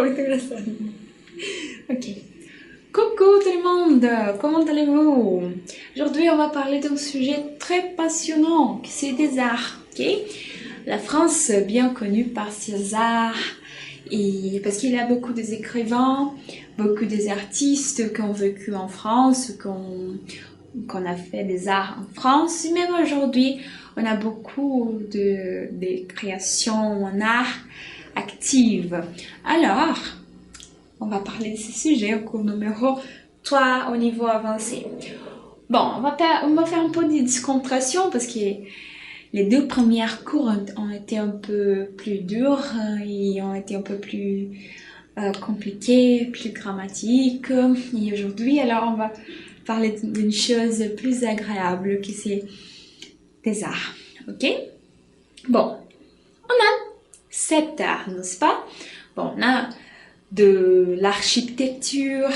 muito engraçado. Ok. Coucou tout le monde, comment allez-vous? Aujourd'hui, on va parler d'un sujet très passionnant, c'est des arts, ok? La France, bien connue par ses arts, et parce qu'il y a beaucoup d'écrivains, beaucoup des artistes qui ont vécu en France, qu'on a fait des arts en France. Et même aujourd'hui, on a beaucoup de créations en art actives. Alors, on va parler de ce sujet au cours numéro 3 au niveau avancé. Bon, on va faire un peu de discontration parce que les deux premières cours ont été un peu plus durs et ont été un peu plus compliqués, plus grammatiques. Et aujourd'hui, alors, on va parler d'une chose plus agréable que c'est des arts. Ok? Bon, on a 7 arts, n'est-ce pas? Bon, on a de l'architecture,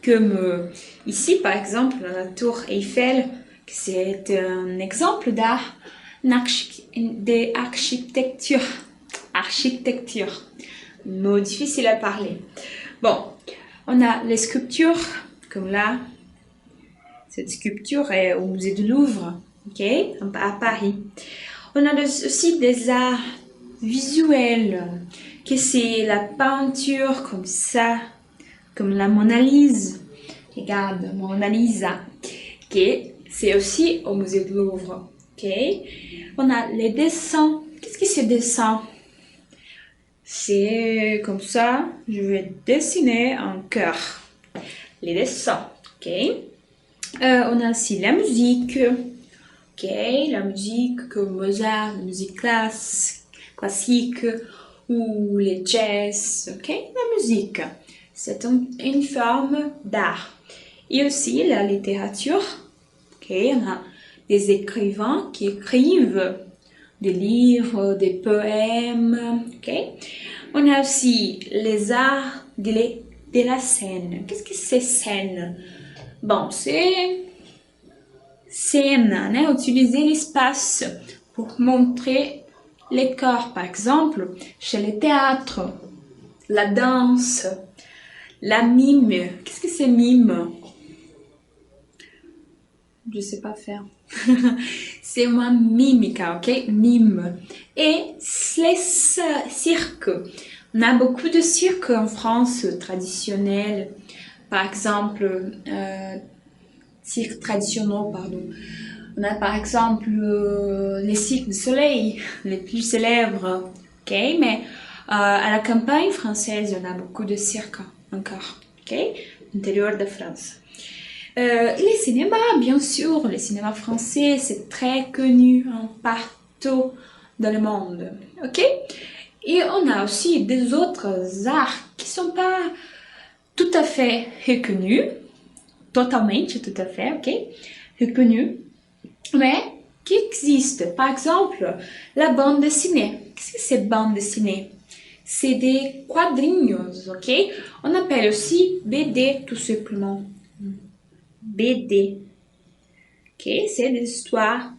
comme ici par exemple la tour Eiffel, c'est un exemple d'art, d'architecture. Architecture, mot difficile à parler. Bon, on a les sculptures, comme là, cette sculpture est au musée du Louvre, ok, à Paris. On a aussi des arts visuels, que c'est la peinture comme ça, comme la Mona Lisa. Regarde, Mona Lisa. Ok, c'est aussi au musée du Louvre. Ok, on a les dessins. Qu'est-ce que c'est dessin? C'est comme ça. Je vais dessiner un cœur. Les dessins. Ok. On a aussi la musique. Ok, la musique comme Mozart, la musique classique ou les jazz, ok, la musique, c'est une forme d'art. Et aussi la littérature, ok, on a des écrivains qui écrivent des livres, des poèmes, ok. On a aussi les arts de la scène. Qu'est-ce que c'est scène? Bon, c'est scène, hein, utiliser l'espace pour montrer les corps, par exemple, chez le théâtre, la danse, la mime. Qu'est-ce que c'est mime? Je sais pas faire. C'est moi mimica, ok? Mime. Et les cirques. On a beaucoup de cirques en France traditionnels. Par exemple, cirques traditionnels, pardon. On a par exemple les cirques du soleil, les plus célèbres, ok? Mais à la campagne française, il y en a beaucoup de cirques encore, ok? L'intérieur de France. Les cinémas, bien sûr, les cinémas français, c'est très connu partout dans le monde, ok? Et on a aussi des autres arts qui sont pas tout à fait reconnus, totalement, tout à fait, ok? Reconnus, mais qui existent. Par exemple, la bande dessinée. Qu'est-ce que c'est bande dessinée? C'est des quadrinhos, ok? On appelle aussi BD tout simplement. BD. Ok? C'est des histoires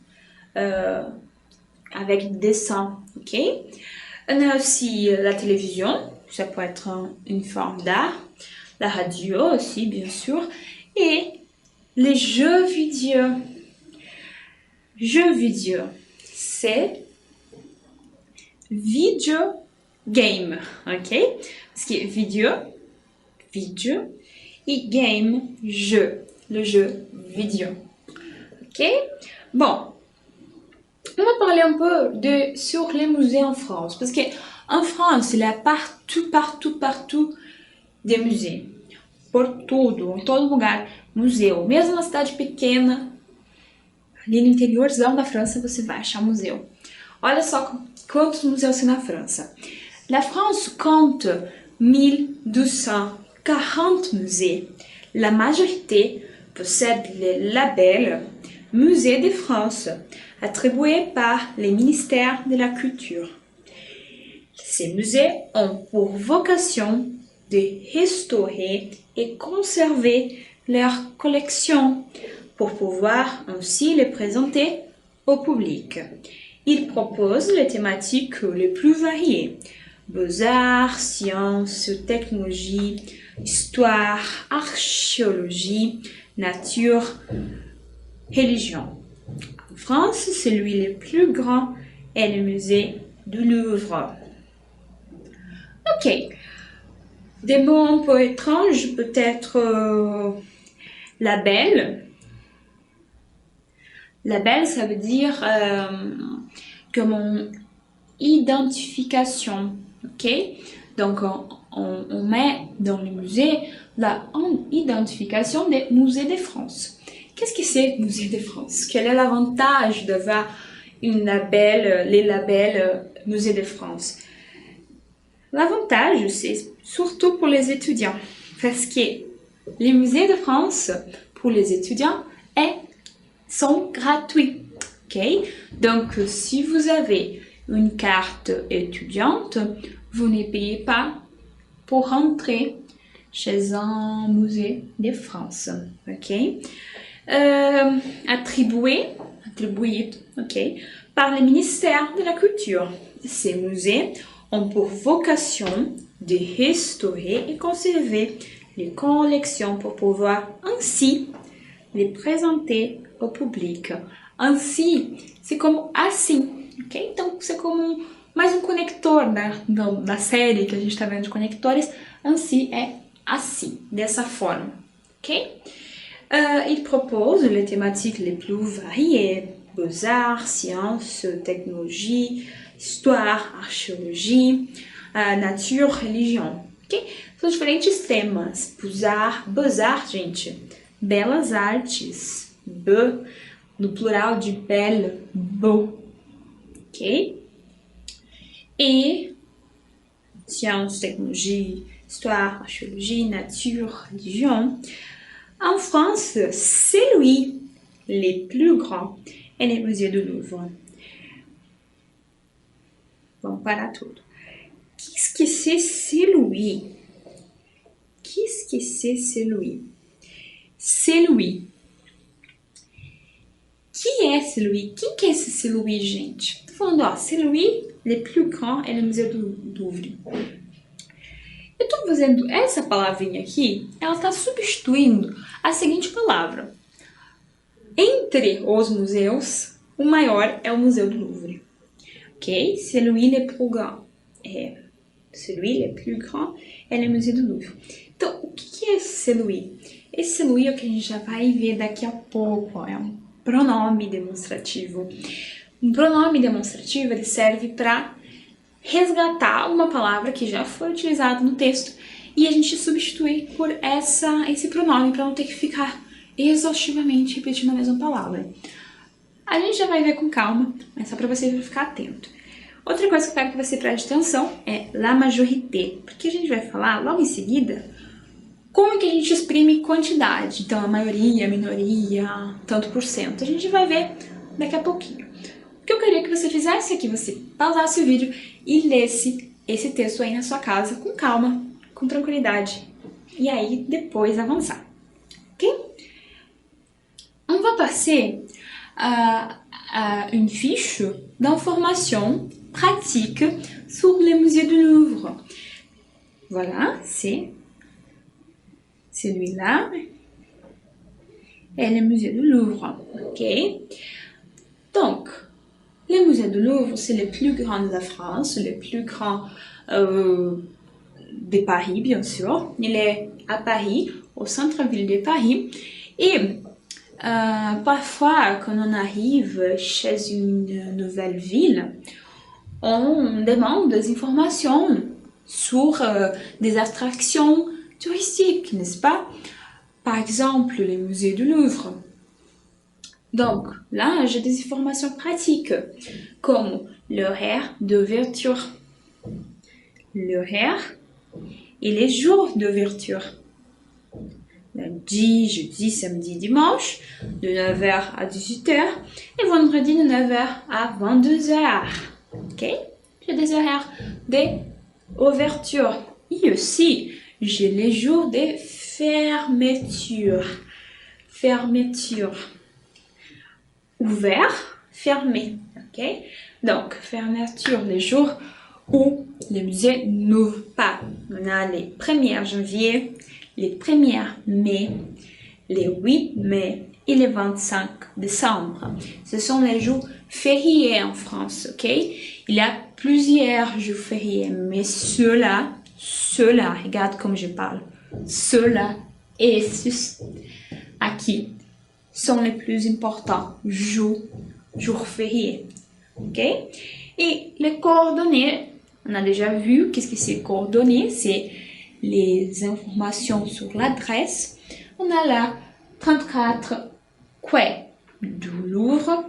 avec des dessins, ok? On a aussi la télévision, ça peut être une forme d'art. La radio aussi, bien sûr. Et les jeux vidéo. Jeux vidéo, c'est video game, ok? Parce que vidéo et game, jeu, le jeu vidéo, ok? Bon, on va parler un peu sur les musées en France, parce que en France, il y a partout des musées. Por tudo, em todo lugar, museu. Mesmo na cidade pequena, ali no interiorzão da França, você vai achar museu. Olha só quantos museus tem na França. La France compte 1240 musées. La majorité possède le label Musée de France, attribué par les ministères de la Culture. Ces musées ont pour vocation de restaurer et conserver leurs collections pour pouvoir ainsi les présenter au public. Ils proposent les thématiques les plus variées, beaux-arts, sciences, technologie, histoire, archéologie, nature, religion. En France, celui le plus grand est le musée du Louvre. Ok. Des mots un peu étranges, peut-être label. Label, ça veut dire comme identification. Ok. Donc, on met dans le musée la identification des musées de France. Qu'est-ce que c'est Musée de France? Quel est l'avantage d'avoir les labels Musée de France? L'avantage, c'est surtout pour les étudiants, parce que les musées de France, pour les étudiants, sont gratuits. Okay? Donc, si vous avez une carte étudiante, vous ne payez pas pour rentrer chez un musée de France. Okay? Attribué, okay, par le ministère de la Culture. Ces musées ont pour vocation de restaurer et conserver les collections pour pouvoir ainsi les présenter au public. Ainsi, c'est comme assim, ok? Então, c'est como mais conector, né? Da série que a gente está vendo de conectores. Ainsi é assim, dessa forma, ok? Il propose les thématiques les plus variées, beaux-arts, sciences, technologie, histoire, archéologie, nature, religião, ok? São diferentes temas. Beaux-arts, gente, belas artes, no plural de belle, beau, ok? Et sciences, technologie, histoire, archéologie, nature, religion. En France, celui le plus grand est le musée du Louvre. Vamos parar tudo. Qu'est-ce que c'est celui? Qu'est-ce que c'est celui? Celui. Qui est celui? Quem que é esse celui, gente? Tô falando, ó, celui le plus grand é le musée du Louvre. Eu tô fazendo essa palavrinha aqui, ela tá substituindo a seguinte palavra. Entre os museus, o maior é o Museu do Louvre. Ok? Celui le plus grand é le Musée du Louvre. Então, o que é esse celui? Esse celui é o que a gente já vai ver daqui a pouco. Ó, é um pronome demonstrativo. Um pronome demonstrativo ele serve para resgatar uma palavra que já foi utilizada no texto e a gente substitui por esse pronome para não ter que ficar exaustivamente repetindo a mesma palavra. A gente já vai ver com calma, mas só para você ficar atento. Outra coisa que eu quero que você preste atenção é la majorité, porque a gente vai falar logo em seguida como que a gente exprime quantidade. Então, a maioria, a minoria, tanto por cento. A gente vai ver daqui a pouquinho. O que eu queria que você fizesse é que você pausasse o vídeo e lesse esse texto aí na sua casa com calma, com tranquilidade. E aí, depois avançar. Ok? On va passer à une fiche d'information pratique sur le musée du Louvre. Voilà, c'est celui-là. Et le musée du Louvre. Ok? Donc, le musée du Louvre, c'est le plus grand de la France, le plus grand de Paris, bien sûr. Il est à Paris, au centre-ville de Paris. Et parfois, quand on arrive chez une nouvelle ville, on demande des informations sur des attractions touristiques, n'est-ce pas? Par exemple, le musée du Louvre. Donc, là, j'ai des informations pratiques, comme l'horaire d'ouverture, l'horaire et les jours d'ouverture. Lundi, jeudi, samedi, dimanche, de 9h à 18h, et vendredi de 9h à 22h. Ok? J'ai des horaires d'ouverture. Et aussi, j'ai les jours de fermeture. Fermeture. Ouvert, fermé. Ok? Donc, fermeture, les jours où les musées n'ouvrent pas. On a les 1er janvier, les 1er mai, les 8 mai et les 25 décembre. Ce sont les jours fériés en France, ok? Il y a plusieurs jours fériés, mais ceux-là, regarde comme je parle, ceux-là et qui sont les plus importants jours fériés, ok? Et les coordonnées, on a déjà vu qu'est-ce que c'est coordonnées, c'est les informations sur l'adresse. On a là 34 quai du Louvre,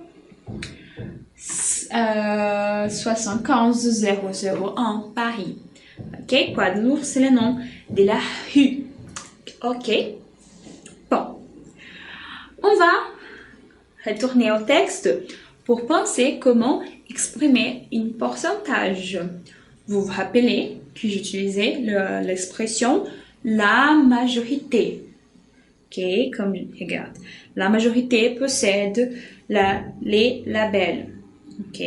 75 001 Paris. Ok, quai du Louvre, c'est le nom de la rue. Ok, bon. On va retourner au texte pour penser comment exprimer un pourcentage. Vous vous rappelez que j'utilisais l'expression la majorité. Ok, comme regarde, la majorité possède les labels. Ok.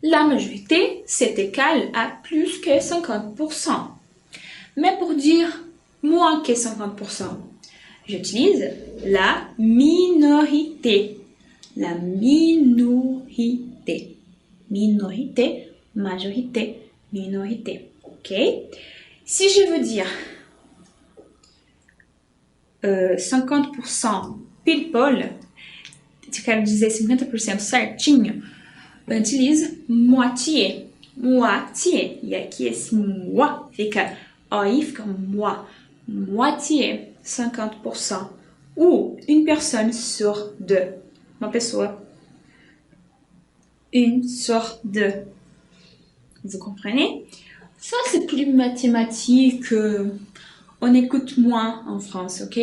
La majorité, c'est égal à plus que 50%. Mais pour dire moins que 50%, j'utilise la minorité. La minorité. Minorité, majorité, minorité. Ok? Si je veux dire 50% pile poil, se eu quero dizer 50% certinho, eu utilizo moitié. Moitié. E aqui esse moi fica, aí fica moi. Moitié, 50%. Ou une personne sur deux. Uma pessoa. Une sur deux. Vous comprenez? Ça, c'est plus mathématique. On écoute moins en France, ok?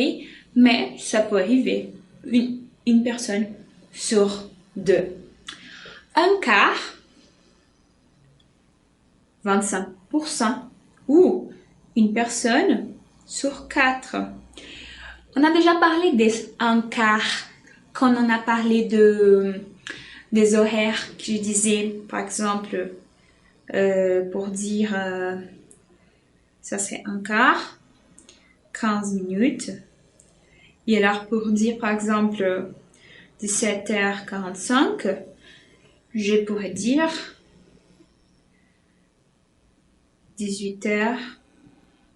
Mais ça peut arriver. Une personne sur deux. Un quart, 25%. Ou une personne sur quatre. On a déjà parlé des un quart quand on a parlé des horaires que je disais, par exemple, pour dire, ça c'est un quart, 15 minutes. Et alors pour dire, par exemple, 17h45, je pourrais dire 18h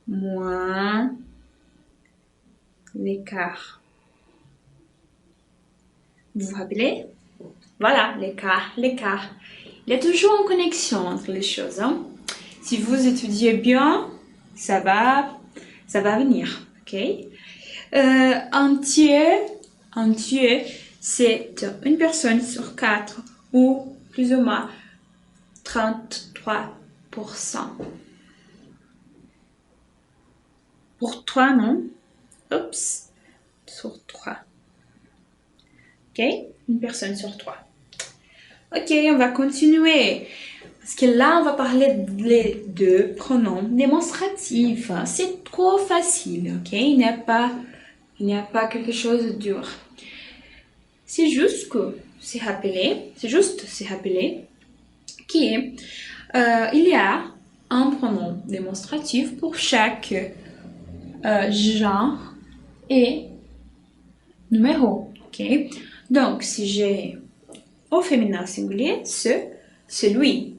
moins l'écart. Vous vous rappelez? Voilà, l'écart. Il y a toujours une connexion entre les choses. Hein? Si vous étudiez bien, ça va venir. Ok? Entier, c'est une personne sur quatre ou plus ou moins 33%. Pour 3, non? Oups, sur 3. Ok? Une personne sur 3. Ok, on va continuer. Parce que là, on va parler de pronoms démonstratifs. C'est trop facile, ok? Il n'y a pas quelque chose de dur. C'est juste se rappeler qu'il y a un pronom démonstratif pour chaque genre et numéro, ok? Donc, si j'ai au féminin singulier, c'est celui.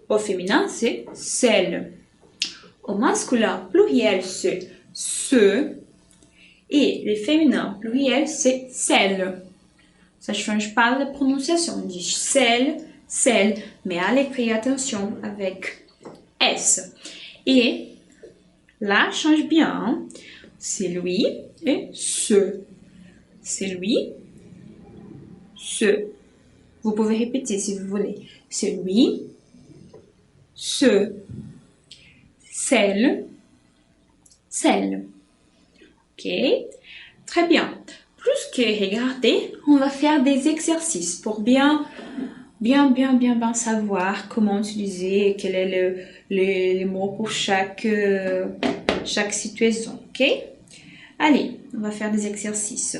Au féminin, c'est celle. Au masculin pluriel, c'est ce. Et le féminin pluriel, c'est celle. Ça ne change pas la prononciation. On dit celle, mais à l'écrit, attention avec S. Et là, change bien. Hein? C'est lui et ce. C'est lui, ce. Vous pouvez répéter si vous voulez. C'est lui, ce, celle. Ok? Très bien. Plus que regarder, on va faire des exercices pour bien savoir comment utiliser, quel est le mot pour chaque situation. Ok? Allez, on va faire des exercices.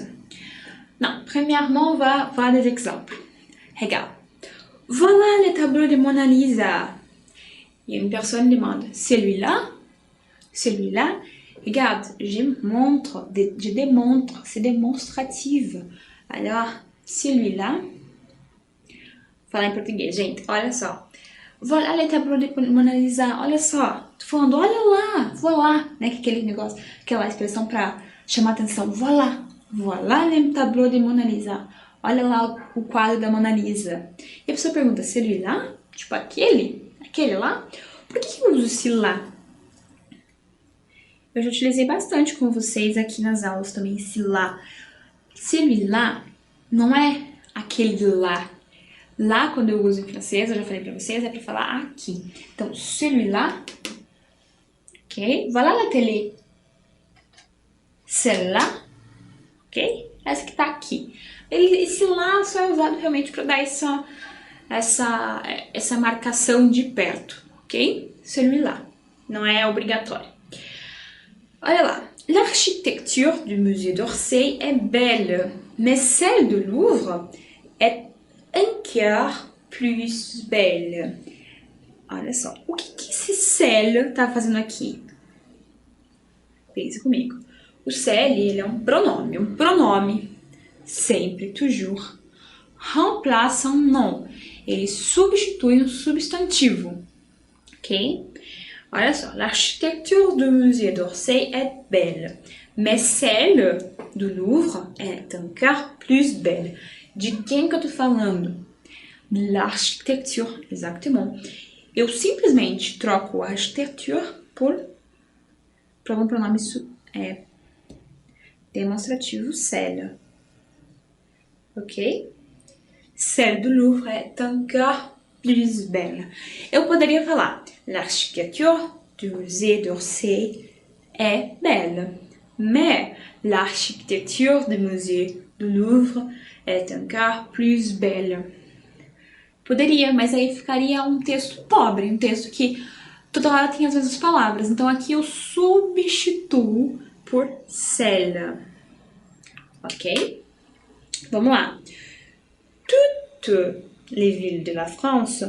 Non, premièrement, on va voir des exemples. Regarde. Voilà le tableau de Mona Lisa. Et une personne demande, celui-là? Celui-là? Regarde, je démontre, c'est démonstratif. Alors, celui-là, falar em português, gente, olha só. Voilà le tableau de Mona Lisa, olha só. Tô falando, olha lá, voilà, né? Que aquele negócio, aquela expressão pra chamar atenção. Voilà, voilà le tableau de Mona Lisa. Olha lá o quadro da Mona Lisa. E a pessoa pergunta, celui-là? Tipo aquele? Aquele lá? Por que eu uso esse lá? Eu já utilizei bastante com vocês aqui nas aulas também, esse lá. Celui-là não é aquele lá. Lá, quando eu uso em francês, eu já falei pra vocês, é pra falar aqui. Então, celui-là, ok? Voilà la télé. Celle-là, ok? Essa que tá aqui. Esse lá só é usado realmente pra dar essa marcação de perto, ok? Celui-là. Não é obrigatório. Olha lá. L'architecture du musée d'Orsay est belle, mais celle do Louvre est un quart plus belle. Olha só. O que esse celle tá fazendo aqui? Pense comigo. O celle, ele é um pronome. Um pronome, sempre, toujours, remplace um nom. Ele substitui um substantivo. Ok? Olha só. L'architecture du musée d'Orsay est belle, mais celle do Louvre est un quart plus belle. De quem que eu tô falando? L'architecture, exatamente. Eu simplesmente troco architecture por um pronome demonstrativo celle. Ok? Celle do Louvre est un quart plus belle. Eu poderia falar l'architecture du musée d'Orsay est belle, mais l'architecture du musée do Louvre est un quart plus belle. Poderia, mas aí ficaria um texto pobre, um texto que toda hora tem as mesmas palavras. Então aqui eu substituo por celle. Ok? Vamos lá. Toutes les villes de la France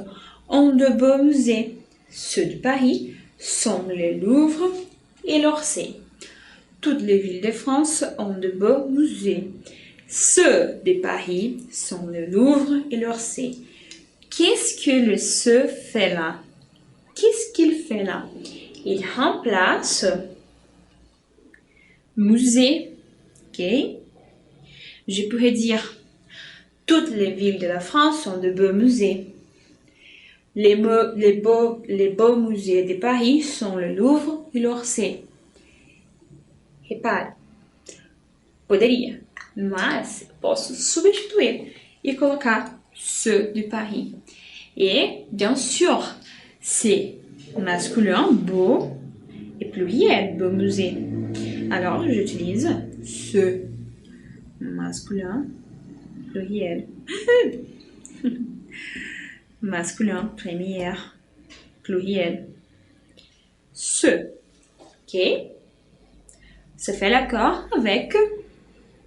ont de beaux musées. Ceux de Paris sont le Louvre et l'Orsay. Toutes les villes de France ont de beaux musées. Ceux de Paris sont le Louvre et l'Orsay. Qu'est-ce que le ce fait là? Qu'est-ce qu'il fait là? Il remplace musée. Ok? Je pourrais dire toutes les villes de la France ont de beaux musées. Les beaux musées de Paris sont le Louvre e l'Orsay. Repare, poderia, mas posso substituir e colocar ceux de Paris. Et bien sûr, c'est masculin, beau, et pluriel, beau musée. Alors, j'utilise ce masculin, pluriel. Masculin, première, pluriel. Ce, ok? Ça fait l'accord avec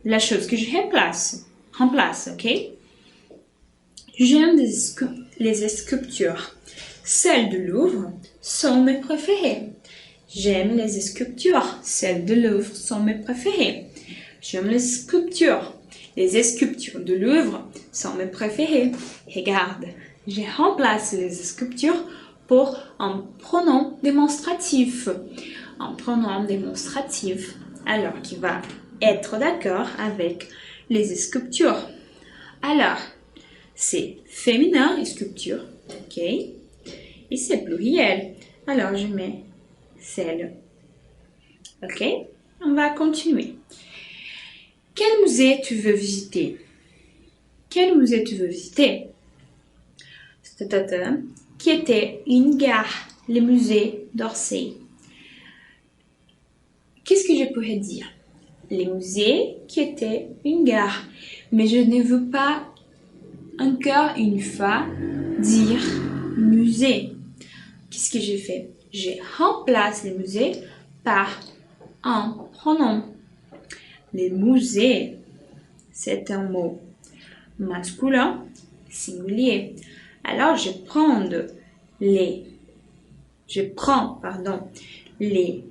la chose que je remplace. Ok? J'aime les sculptures. Celles du Louvre sont mes préférées. J'aime les sculptures. Celles du Louvre sont mes préférées. J'aime les sculptures. Les sculptures du Louvre sont mes préférées. Regarde, je remplace les sculptures pour un pronom démonstratif. Un pronom démonstratif, alors qui va être d'accord avec les sculptures. Alors, c'est féminin, sculpture, ok? Et c'est pluriel, alors je mets celle. Ok? On va continuer. Quel musée tu veux visiter? Quel musée tu veux visiter? Qui était une gare, le musée d'Orsay. Qu'est-ce que je pourrais dire? Les musées qui étaient une gare. Mais je ne veux pas encore une fois dire musée. Qu'est-ce que j'ai fait? Je remplace les musées par un pronom. Les musées, c'est un mot masculin singulier. Alors, je prends les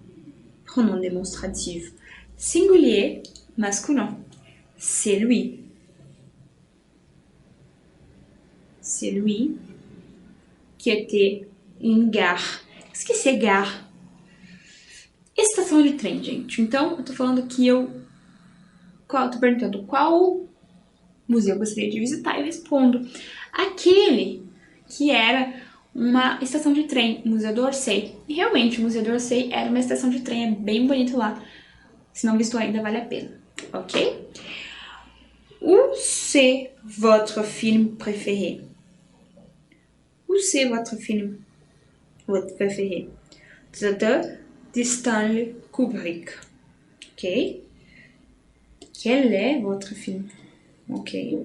pronoms démonstratifs singuliers masculins. C'est lui. C'est lui qui était em gare. Esqueci gare. Estação de trem, gente. Então, eu tô falando que eu tô perguntando qual museu eu gostaria de visitar e eu respondo aquele que era uma estação de trem, Museu d'Orsay. E realmente, o Museu d'Orsay era uma estação de trem, é bem bonito lá. Se não visitou ainda, vale a pena, ok? Où c'est votre film préféré? Où c'est votre film préféré? De Stanley Kubrick. Ok? Quel est votre film? Ok.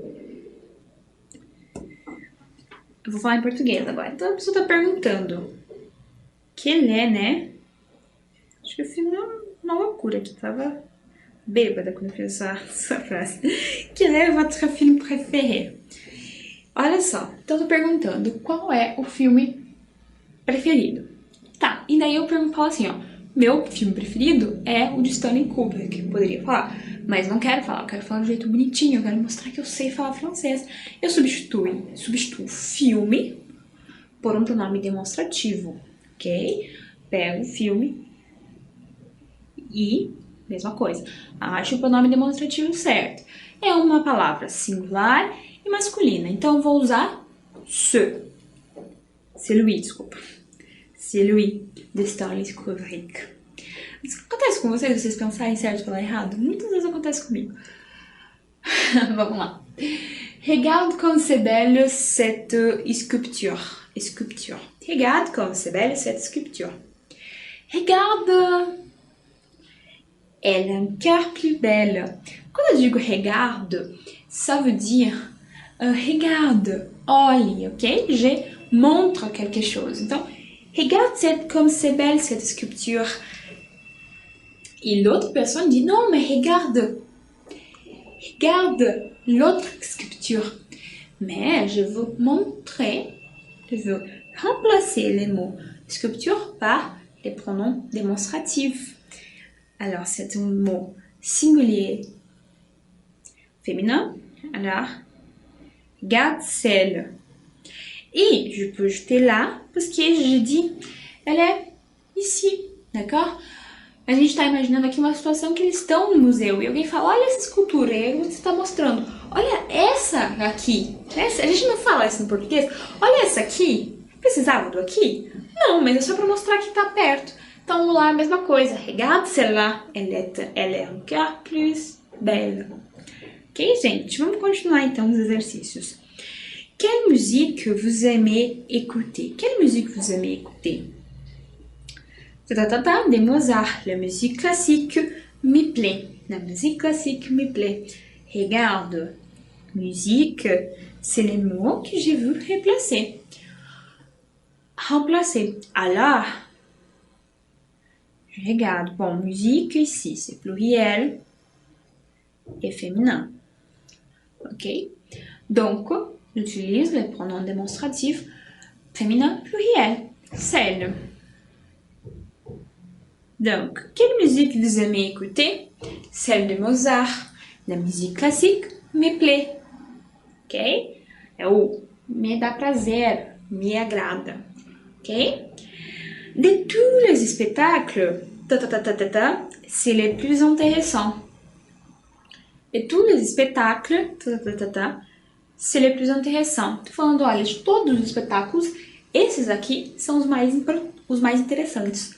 Eu vou falar em português agora. Então a pessoa tá perguntando. Quel é, né? Acho que eu fiz uma loucura aqui. Tava bêbada quando eu fiz essa frase. Quel est votre film préféré? Olha só. Então eu tô perguntando qual é o filme preferido. Tá, e daí eu falo assim, ó. Meu filme preferido é o de Stanley Kubrick. Poderia falar, mas não quero falar. Eu quero falar de um jeito bonitinho. Eu quero mostrar que eu sei falar francês. Eu substituo filme por um pronome demonstrativo, ok? Pego o filme e, mesma coisa, acho o pronome demonstrativo certo. É uma palavra singular e masculina. Então eu vou usar ce. C'est lui, desculpa. C'est lui, de Stanley Kubrick. Isso acontece com vocês? Vocês pensarem certo e falar errado? Muitas vezes acontece comigo. Vamos lá. Regarde comme c'est belle cette sculpture. Regarde comme c'est belle cette sculpture. Regarde. Elle a un cœur plus belle. Quando eu digo regarde, ça veut dire regarde, olhe, ok? Je montre quelque chose. Então, regarde comme c'est belle cette sculpture. Et l'autre personne dit non, mais regarde l'autre sculpture. Mais je veux montrer, je veux remplacer les mots sculpture par les pronoms démonstratifs. Alors, c'est un mot singulier féminin. Alors, regarde celle. Et je peux jeter là, parce que je dis, elle est ici, d'accord? A gente está imaginando aqui uma situação que eles estão no museu e alguém fala, olha essa escultura, e aí você está mostrando, olha essa aqui. A gente não fala isso em português. Olha essa aqui. Precisava do aqui? Não, mas é só para mostrar que está perto. Então lá a mesma coisa. Regarde celle-là, elle est encore plus belle. Ok, gente? Vamos continuar então os exercícios. Quelle musique vous aimez écouter? Quelle musique vous aimez écouter? De Mozart. La musique classique me plaît. La musique classique me plaît. Regarde. Musique, c'est les mots que je veux remplacer. Alors, je regarde. Bon, musique ici, c'est pluriel et féminin. Ok? Donc, j'utilise les pronoms démonstratifs féminin pluriel. Celle. Donc, quelle musique vous aimez écouter? Celle de Mozart. La musique classique me plaît. Ok? É o me dá prazer, me agrada. Ok? De tous les spectacles, c'est le plus intéressant. De tous les spectacles, c'est le plus intéressant. Tô falando, olha, de todos os espetáculos, esses aqui são os mais interessantes.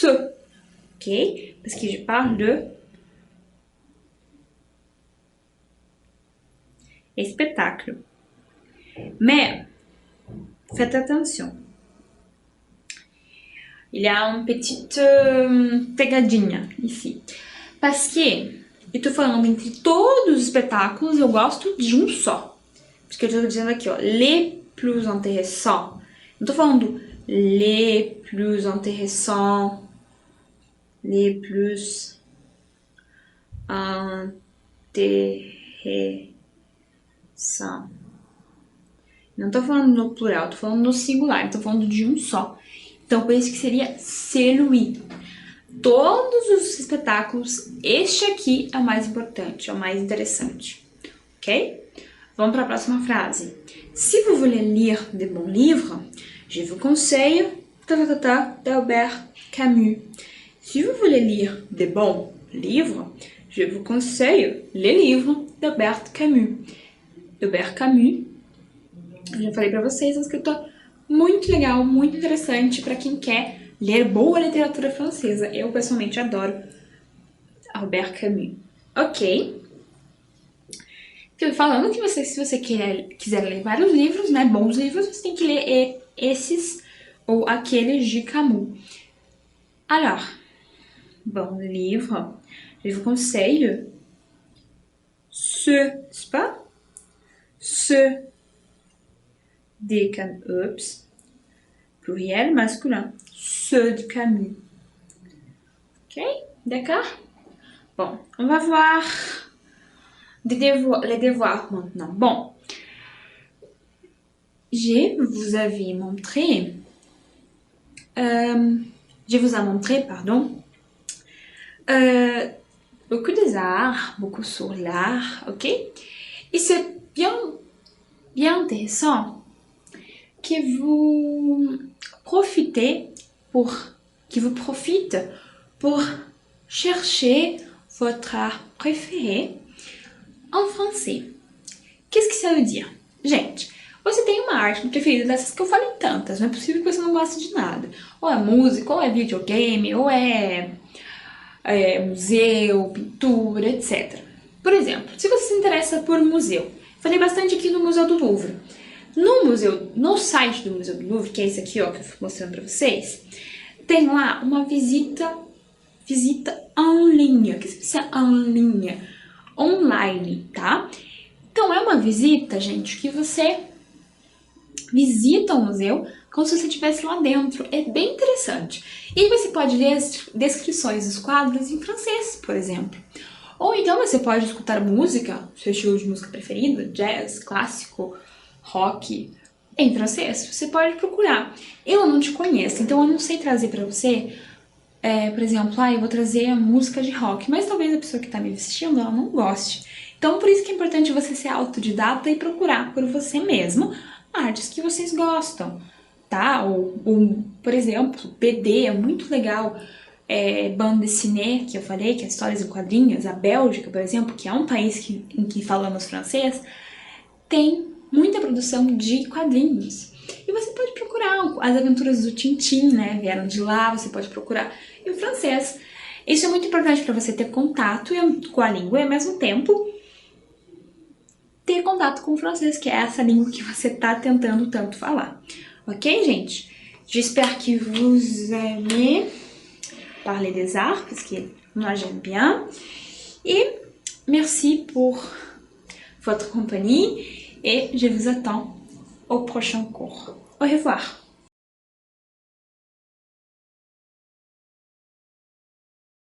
Ok? Parce que je parle de spectacle. Mais, faites attention. Il y a une petite pegadinha ici. Parce que eu tô falando entre todos os espetáculos, eu gosto de um só. Porque eu tô dizendo aqui, ó, les plus intéressants. Não tô falando les plus intéressants, les plus intéressants. Não tô falando no plural, tô falando no singular, tô falando de um só. Então, por isso que seria celui. Todos os espetáculos, este aqui é o mais importante, é o mais interessante. Ok? Vamos para a próxima frase. Si vous voulez lire de bons livres, je vous conseille d'Albert Camus. Si vous voulez lire de bons livres, je vous conseille les livres d'Albert Camus. Albert Camus, eu já falei para vocês, é um escritor muito legal, muito interessante para quem quer ler boa literatura francesa. Eu, pessoalmente, adoro Albert Camus. Ok. Então, falando que se você quiser ler vários livros, né, bons livros, você tem que ler esses ou aqueles de Camus. Alors, bon livre, je vous conseille n'est-ce pas? Ce de Camus, oups, pluriel masculin, ce de Camus. Ok, d'accord? Bon, on va voir les devoirs maintenant. Bon, je vous ai montré, beaucoup des arts, beaucoup sur l'art, ok? Et c'est bien intéressant que vous profitez pour chercher votre art préféré en français. Qu'est-ce que ça veut dire? Gente, você tem uma arte preferida dessas que eu falei tantas, não é possível que você não goste de nada. Ou é música, ou é videogame, ou é museu, pintura, etc. Por exemplo, se você se interessa por museu, falei bastante aqui no Museu do Louvre. No site do Museu do Louvre, que é esse aqui, ó, que eu fico mostrando pra vocês, tem lá uma visita en ligne. O que significa en ligne? Online, tá? Então, é uma visita, gente, que você visita o museu como se você estivesse lá dentro. É bem interessante. E você pode ler as descrições dos quadros em francês, por exemplo. Ou então você pode escutar música, seu estilo de música preferido, jazz, clássico, rock, em francês. Você pode procurar. Eu não te conheço, então eu não sei trazer pra você, por exemplo, eu vou trazer a música de rock, mas talvez a pessoa que tá me assistindo, ela não goste. Então, por isso que é importante você ser autodidata e procurar por você mesmo artes que vocês gostam, tá? Ou por exemplo, BD é muito legal. Bande dessinée, que eu falei, que é histórias em quadrinhos. A Bélgica, por exemplo, que é um país em que falamos francês, tem muita produção de quadrinhos. E você pode procurar as aventuras do Tintin, né? Vieram de lá, você pode procurar em francês. Isso é muito importante para você ter contato com a língua e, ao mesmo tempo, ter contato com o francês, que é essa língua que você tá tentando tanto falar. Ok, gente? J'espère que vous aimez parler des arts, parce que moi j'aime bien. Et merci pour votre compagnie et je vous attends au prochain cours. Au revoir!